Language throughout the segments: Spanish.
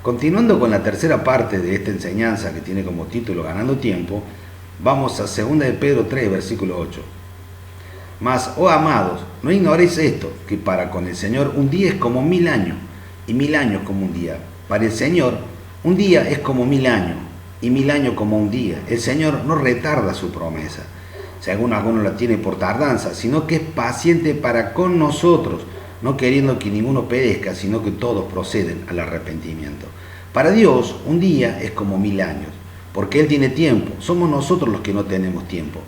Continuando con la tercera parte de esta enseñanza que tiene como título Ganando Tiempo, vamos a 2 de Pedro 3, versículo 8. Mas, oh amados, no ignoréis esto, que para con el Señor un día es como 1000 años, y 1000 años como un día. Para el Señor un día es como 1000 años, y 1000 años como un día. El Señor no retarda su promesa, según alguno la tiene por tardanza, sino que es paciente para con nosotros, no queriendo que ninguno perezca, sino que todos proceden al arrepentimiento. Para Dios, un día es como 1000 años, porque Él tiene tiempo, somos nosotros los que no tenemos tiempo.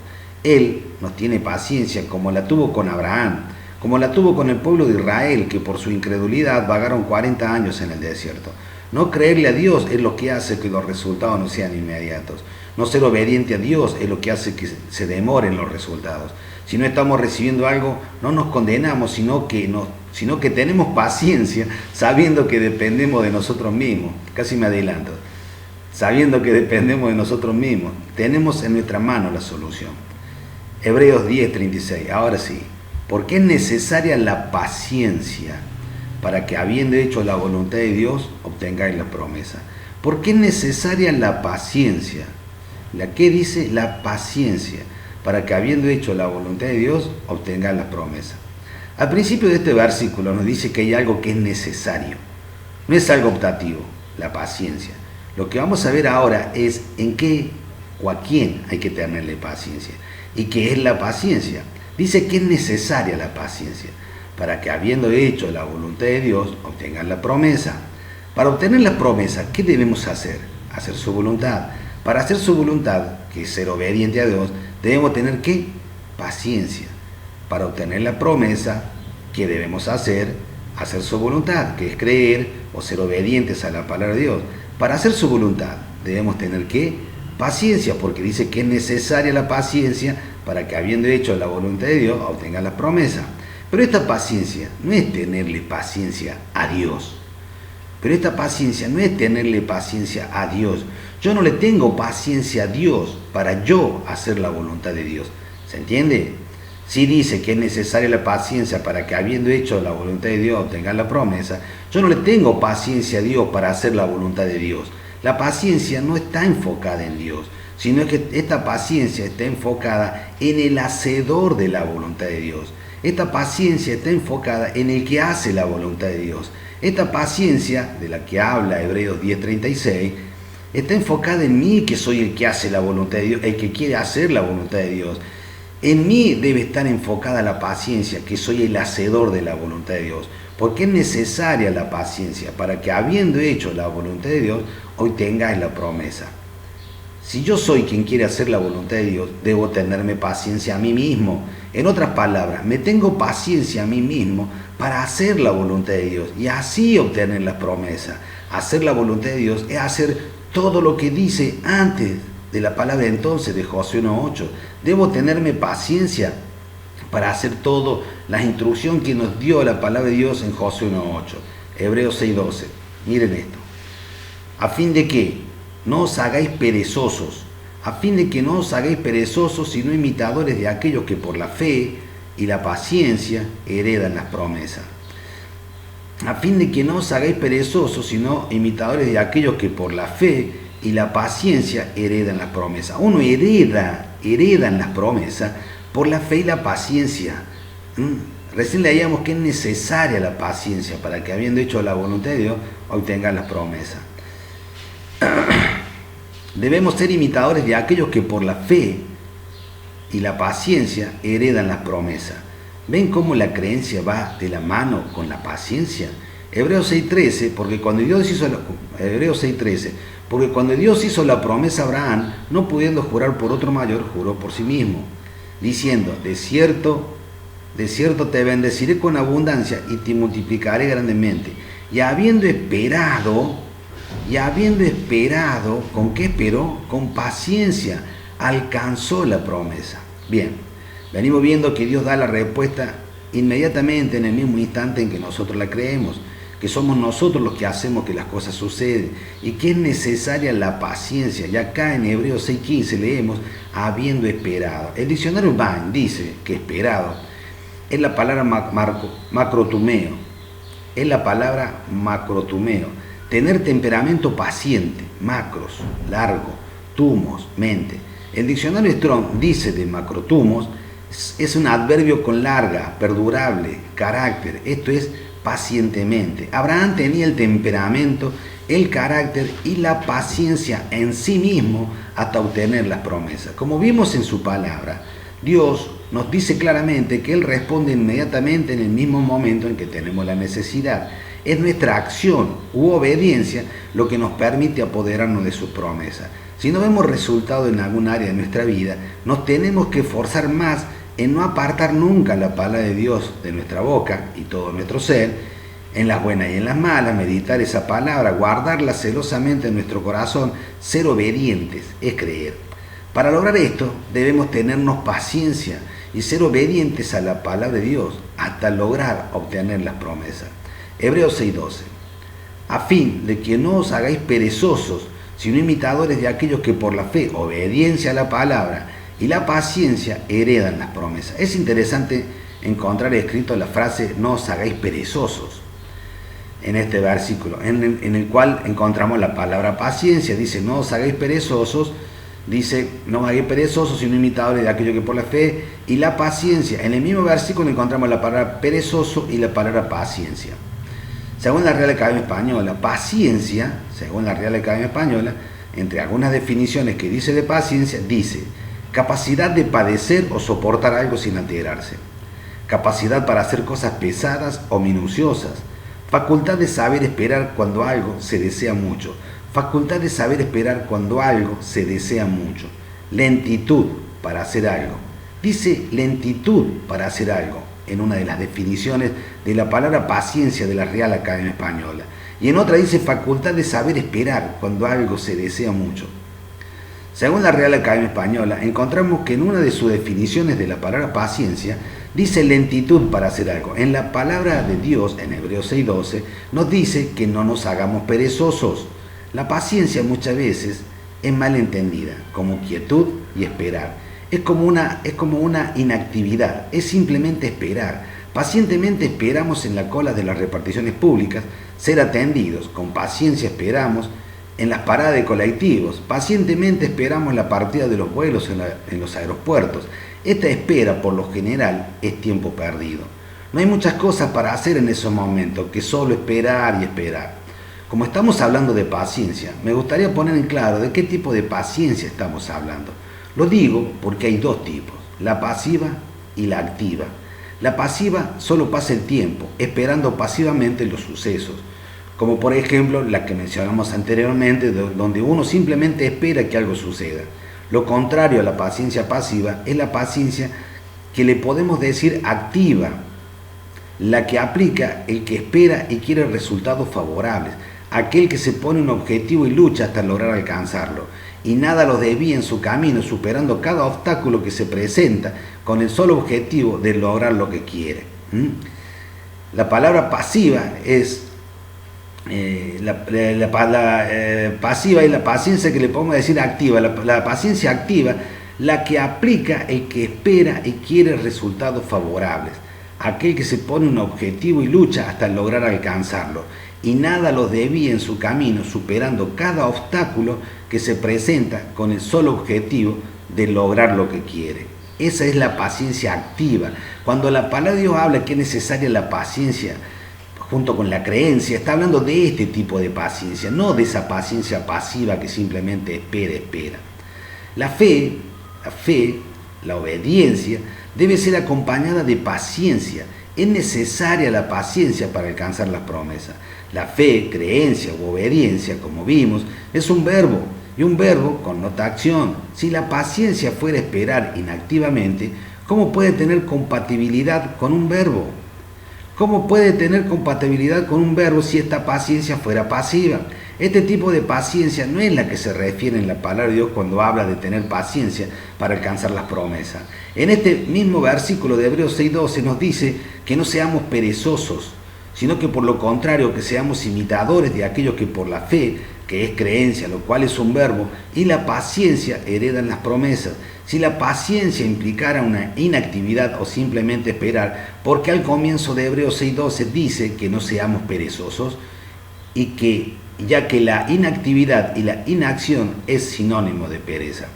Él nos tiene paciencia como la tuvo con Abraham, como la tuvo con el pueblo de Israel, que por su incredulidad vagaron 40 años en el desierto. No creerle a Dios es lo que hace que los resultados no sean inmediatos. No ser obediente a Dios es lo que hace que se demoren los resultados. Si no estamos recibiendo algo, no nos condenamos, sino que tenemos paciencia sabiendo que dependemos de nosotros mismos. Casi me adelanto. Sabiendo que dependemos de nosotros mismos, tenemos en nuestra mano la solución. Hebreos 10:36. Ahora sí, porque es necesaria la paciencia para que, habiendo hecho la voluntad de Dios, obtengáis la promesa. ¿Por qué es necesaria la paciencia? ¿La qué dice? La paciencia, para que, habiendo hecho la voluntad de Dios, obtengáis la promesa. Al principio de este versículo nos dice que hay algo que es necesario. No es algo optativo, la paciencia. Lo que vamos a ver ahora es en qué o a quién hay que tenerle paciencia. ¿Y qué es la paciencia? Dice que es necesaria la paciencia, para que, habiendo hecho la voluntad de Dios, obtengan la promesa. Para obtener la promesa, ¿qué debemos hacer? Hacer su voluntad. Para hacer su voluntad, que es ser obediente a Dios, debemos tener ¿qué? Paciencia. Para obtener la promesa, ¿qué debemos hacer? Hacer su voluntad, que es creer o ser obedientes a la palabra de Dios. Para hacer su voluntad, debemos tener ¿qué? Paciencia, porque dice que es necesaria la paciencia para que, habiendo hecho la voluntad de Dios, obtengan la promesa. Pero esta paciencia no es tenerle paciencia a Dios. Yo no le tengo paciencia a Dios para yo hacer la voluntad de Dios. ¿Se entiende? Si dice que es necesaria la paciencia para que, habiendo hecho la voluntad de Dios, obtengan la promesa, yo no le tengo paciencia a Dios para hacer la voluntad de Dios. La paciencia no está enfocada en Dios, sino que esta paciencia está enfocada en el hacedor de la voluntad de Dios. Esta paciencia está enfocada en el que hace la voluntad de Dios. Esta paciencia de la que habla Hebreos 10:36 está enfocada en mí, que soy el que hace la voluntad de Dios, el que quiere hacer la voluntad de Dios. En mí debe estar enfocada la paciencia, que soy el hacedor de la voluntad de Dios. Porque es necesaria la paciencia para que, habiendo hecho la voluntad de Dios, hoy tengáis la promesa. Si yo soy quien quiere hacer la voluntad de Dios, debo tenerme paciencia a mí mismo. En otras palabras, me tengo paciencia a mí mismo para hacer la voluntad de Dios y así obtener la promesa. Hacer la voluntad de Dios es hacer todo lo que dice antes de la palabra entonces de Josué 1:8. Debo tenerme paciencia para hacer todo la instrucción que nos dio la palabra de Dios en Josué 1:8. Hebreos 6:12. Miren esto. A fin de que no os hagáis perezosos, sino imitadores de aquellos que por la fe y la paciencia heredan las promesas. A fin de que no os hagáis perezosos, sino imitadores de aquellos que por la fe y la paciencia heredan las promesas. Uno heredan las promesas por la fe y la paciencia. Recién leíamos que es necesaria la paciencia para que, habiendo hecho la voluntad de Dios, obtengan las promesas. Debemos ser imitadores de aquellos que por la fe y la paciencia heredan las promesas. ¿Ven cómo la creencia va de la mano con la paciencia? Hebreos 6:13, porque cuando Dios hizo la promesa a Abraham, no pudiendo jurar por otro mayor, juró por sí mismo, diciendo: de cierto te bendeciré con abundancia y te multiplicaré grandemente. Y habiendo esperado, ¿con qué esperó? Con paciencia, alcanzó la promesa. Bien, venimos viendo que Dios da la respuesta inmediatamente, en el mismo instante en que nosotros la creemos, que somos nosotros los que hacemos que las cosas suceden y que es necesaria la paciencia. Y acá en Hebreos 6:15 leemos: habiendo esperado. El diccionario Vine dice que esperado es la palabra macrotumeo. tener temperamento paciente, macros, largo, tumos, mente. El diccionario Strong dice de macrotumos, es un adverbio con larga, perdurable, carácter, esto es pacientemente. Abraham tenía el temperamento, el carácter y la paciencia en sí mismo hasta obtener las promesas. Como vimos en su palabra, Dios nos dice claramente que Él responde inmediatamente en el mismo momento en que tenemos la necesidad. Es nuestra acción u obediencia lo que nos permite apoderarnos de sus promesas. Si no vemos resultado en algún área de nuestra vida, nos tenemos que esforzar más en no apartar nunca la palabra de Dios de nuestra boca y todo nuestro ser, en las buenas y en las malas, meditar esa palabra, guardarla celosamente en nuestro corazón, ser obedientes, es creer. Para lograr esto debemos tenernos paciencia y ser obedientes a la palabra de Dios hasta lograr obtener las promesas. Hebreos 6:12. A fin de que no os hagáis perezosos, sino imitadores de aquellos que por la fe, obediencia a la palabra y la paciencia heredan las promesas. Es interesante encontrar escrito la frase no os hagáis perezosos en este versículo, en el cual encontramos la palabra paciencia. Dice no os hagáis perezosos, dice no os hagáis perezosos sino imitadores de aquello que por la fe y la paciencia. En el mismo versículo encontramos la palabra perezoso y la palabra paciencia. Según la Real Academia Española, paciencia, según la Real Academia Española, entre algunas definiciones que dice de paciencia, dice capacidad de padecer o soportar algo sin alterarse, capacidad para hacer cosas pesadas o minuciosas, facultad de saber esperar cuando algo se desea mucho, facultad de saber esperar cuando algo se desea mucho, lentitud para hacer algo. Dice lentitud para hacer algo en una de las definiciones de la palabra paciencia de la Real Academia Española, y en otra dice facultad de saber esperar cuando algo se desea mucho. Según la Real Academia Española, encontramos que en una de sus definiciones de la palabra paciencia dice lentitud para hacer algo. En la palabra de Dios, en Hebreos 6:12, nos dice que no nos hagamos perezosos. La paciencia muchas veces es mal entendida como quietud y esperar. Es como una inactividad, es simplemente esperar. Pacientemente esperamos en la cola de las reparticiones públicas, ser atendidos. Con paciencia esperamos en las paradas de colectivos. Pacientemente esperamos la partida de los vuelos en los aeropuertos. Esta espera, por lo general, es tiempo perdido. No hay muchas cosas para hacer en esos momentos que solo esperar y esperar. Como estamos hablando de paciencia, me gustaría poner en claro de qué tipo de paciencia estamos hablando. Lo digo porque hay dos tipos, la pasiva y la activa. La pasiva solo pasa el tiempo, esperando pasivamente los sucesos, como por ejemplo la que mencionamos anteriormente, donde uno simplemente espera que algo suceda. Lo contrario a la paciencia pasiva es la paciencia que le podemos decir activa, la que aplica el que espera y quiere resultados favorables, aquel que se pone un objetivo y lucha hasta lograr alcanzarlo, y nada lo desvía en su camino, superando cada obstáculo que se presenta con el solo objetivo de lograr lo que quiere. La palabra pasiva es pasiva y la paciencia que le podemos decir activa. La paciencia activa, la que aplica el que espera y quiere resultados favorables, aquel que se pone un objetivo y lucha hasta lograr alcanzarlo, y nada lo desvía en su camino, superando cada obstáculo que se presenta con el solo objetivo de lograr lo que quiere. Esa es la paciencia activa. Cuando la palabra de Dios habla que es necesaria la paciencia junto con la creencia, está hablando de este tipo de paciencia, no de esa paciencia pasiva que simplemente espera. La fe, la obediencia, debe ser acompañada de paciencia. Es necesaria la paciencia para alcanzar las promesas. La fe, creencia u obediencia, como vimos, es un verbo, y un verbo connota acción. Si la paciencia fuera esperar inactivamente, ¿cómo puede tener compatibilidad con un verbo? ¿Cómo puede tener compatibilidad con un verbo si esta paciencia fuera pasiva? Este tipo de paciencia no es la que se refiere en la palabra de Dios cuando habla de tener paciencia para alcanzar las promesas. En este mismo versículo de Hebreos 6:12 nos dice que no seamos perezosos, sino que por lo contrario, que seamos imitadores de aquello que por la fe, que es creencia, lo cual es un verbo, y la paciencia heredan las promesas. Si la paciencia implicara una inactividad o simplemente esperar, porque al comienzo de Hebreos 6:12 dice que no seamos perezosos y que ya que la inactividad y la inacción es sinónimo de pereza,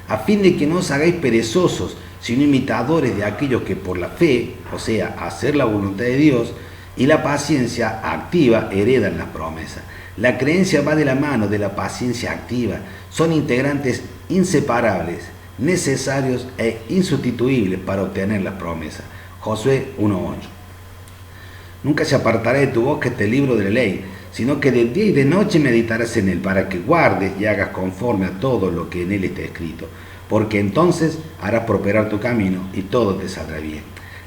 a fin de que no os hagáis perezosos, sino imitadores de aquellos que por la fe, o sea, hacer la voluntad de Dios, y la paciencia activa heredan las promesas. La creencia va de la mano de la paciencia activa, son integrantes inseparables, necesarios e insustituibles para obtener las promesas. Josué 1:8. Nunca se apartará de tu boca este libro de la ley, sino que de día y de noche meditarás en él, para que guardes y hagas conforme a todo lo que en él está escrito, porque entonces harás prosperar tu camino y todo te saldrá bien.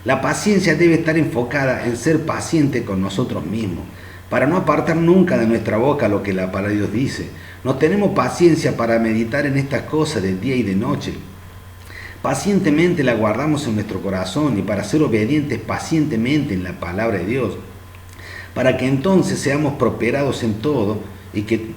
La paciencia debe estar enfocada en ser paciente con nosotros mismos, para no apartar nunca de nuestra boca lo que la palabra de Dios dice. No tenemos paciencia para meditar en estas cosas de día y de noche. Pacientemente la guardamos en nuestro corazón y para ser obedientes pacientemente en la palabra de Dios, para que entonces seamos prosperados en todo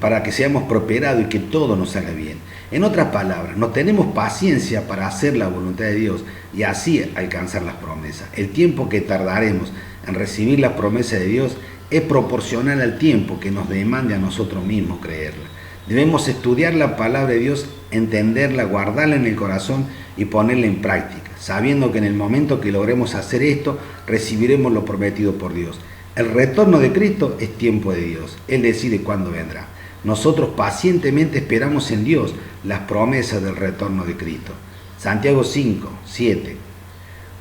para que seamos prosperados y que todo nos haga bien. En otras palabras, no tenemos paciencia para hacer la voluntad de Dios y así alcanzar las promesas. El tiempo que tardaremos en recibir las promesas de Dios es proporcional al tiempo que nos demande a nosotros mismos creerla. Debemos estudiar la palabra de Dios, entenderla, guardarla en el corazón y ponerla en práctica, sabiendo que en el momento que logremos hacer esto, recibiremos lo prometido por Dios. El retorno de Cristo es tiempo de Dios. Él decide cuándo vendrá. Nosotros pacientemente esperamos en Dios las promesas del retorno de Cristo. Santiago 5:7.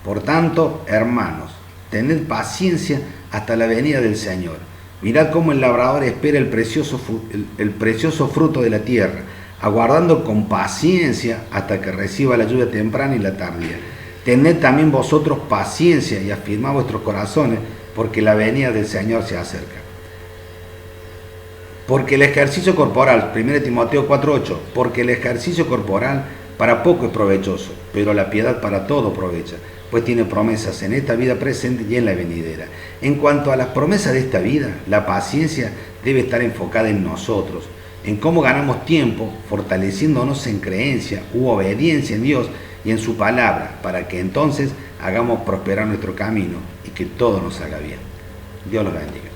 Por tanto, hermanos, tened paciencia hasta la venida del Señor. Mirad cómo el labrador espera el precioso fruto de la tierra, aguardando con paciencia hasta que reciba la lluvia temprana y la tardía. Tened también vosotros paciencia y afirmad vuestros corazones, porque la venida del Señor se acerca. Porque el ejercicio corporal, 1 Timoteo 4:8, porque el ejercicio corporal para poco es provechoso, pero la piedad para todo aprovecha, pues tiene promesas en esta vida presente y en la venidera. En cuanto a las promesas de esta vida, la paciencia debe estar enfocada en nosotros, en cómo ganamos tiempo, fortaleciéndonos en creencia u obediencia en Dios y en su palabra, para que entonces hagamos prosperar nuestro camino y que todo nos haga bien. Dios los bendiga.